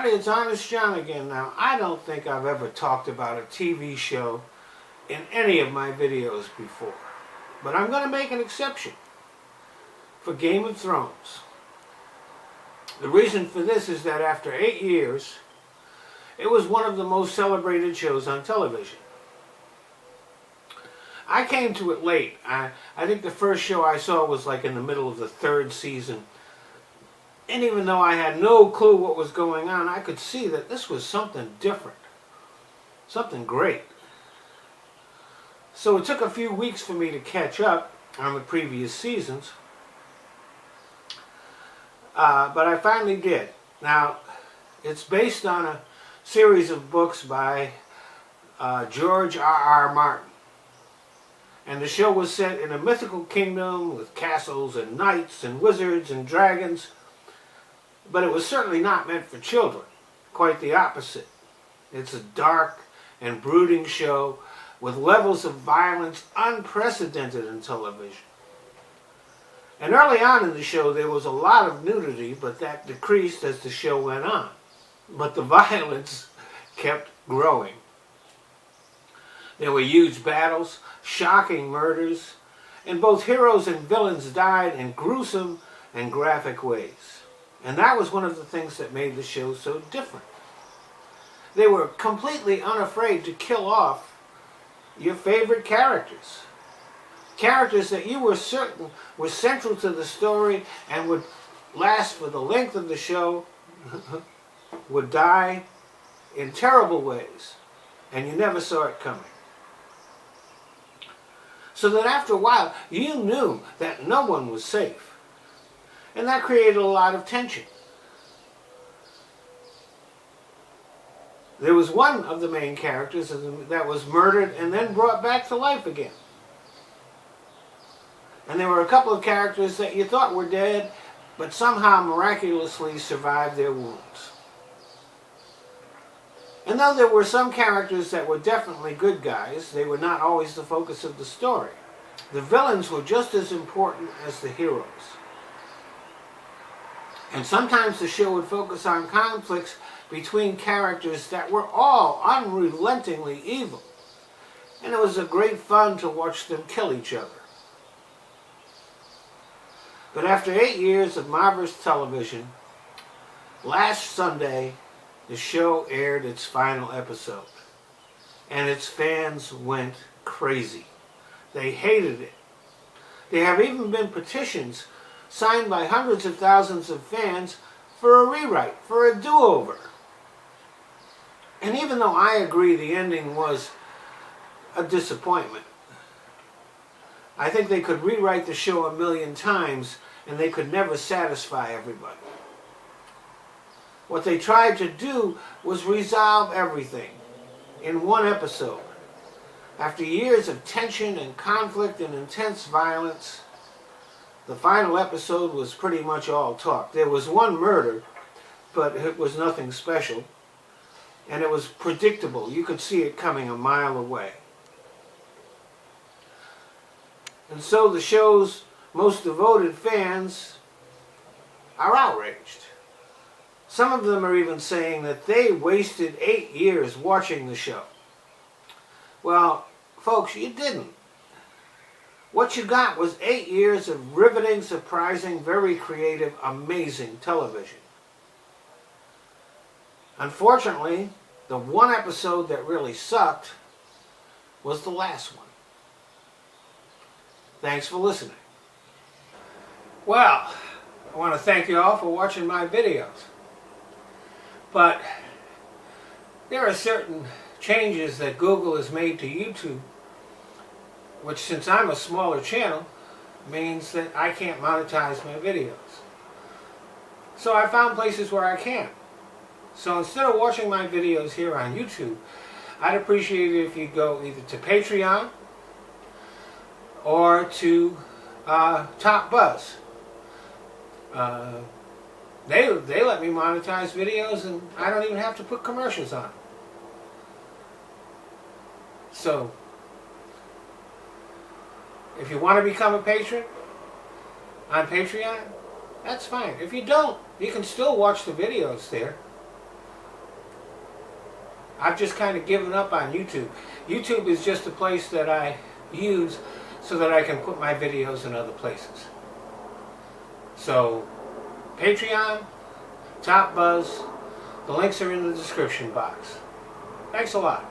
everybody, it's Honest John again. Now, I don't think I've ever talked about a TV show in any of my videos before, but I'm going to make an exception for Game of Thrones. The reason for this is that after 8 years, it was one of the most celebrated shows on television. I came to it late. I think the first show I saw was like in the middle of the 3rd season. And even though I had no clue what was going on, I could see that this was something different. Something great. So it took a few weeks for me to catch up on the previous seasons. But I finally did. Now, it's based on a series of books by George R.R. Martin. And the show was set in a mythical kingdom with castles and knights and wizards and dragons. But it was certainly not meant for children. Quite the opposite. It's a dark and brooding show with levels of violence unprecedented in television. And early on in the show there was a lot of nudity, but that decreased as the show went on. But the violence kept growing. There were huge battles, shocking murders, and both heroes and villains died in gruesome and graphic ways. And that was one of the things that made the show so different. They were completely unafraid to kill off your favorite characters. Characters that you were certain were central to the story and would last for the length of the show would die in terrible ways, and you never saw it coming. So that after a while, you knew that no one was safe. And that created a lot of tension. There was one of the main characters that was murdered and then brought back to life again. And there were a couple of characters that you thought were dead, but somehow miraculously survived their wounds. And though there were some characters that were definitely good guys, they were not always the focus of the story. The villains were just as important as the heroes. And sometimes the show would focus on conflicts between characters that were all unrelentingly evil. And it was a great fun to watch them kill each other. But after 8 years of marvelous television, last Sunday, the show aired its final episode. And its fans went crazy. They hated it. There have even been petitions signed by hundreds of thousands of fans for a rewrite, for a do-over. And even though I agree the ending was a disappointment, I think they could rewrite the show 1,000,000 times and they could never satisfy everybody. What they tried to do was resolve everything in one episode. After years of tension and conflict and intense violence, the final episode was pretty much all talk. There was one murder, but it was nothing special. And it was predictable. You could see it coming a mile away. And so the show's most devoted fans are outraged. Some of them are even saying that they wasted 8 years watching the show. Well, folks, you didn't. What you got was 8 years of riveting, surprising, very creative, amazing television. Unfortunately, the one episode that really sucked was the last one. Thanks for listening. Well, I want to thank you all for watching my videos. But there are certain changes that Google has made to YouTube, which, since I'm a smaller channel, means that I can't monetize my videos. So I found places where I can. So instead of watching my videos here on YouTube, I'd appreciate it if you go either to Patreon or to Top Buzz. They let me monetize videos and I don't even have to put commercials on. So, if you want to become a patron on Patreon, that's fine. If you don't, you can still watch the videos there. I've just kind of given up on YouTube. YouTube is just a place that I use so that I can put my videos in other places. So, Patreon, Top Buzz, the links are in the description box. Thanks a lot.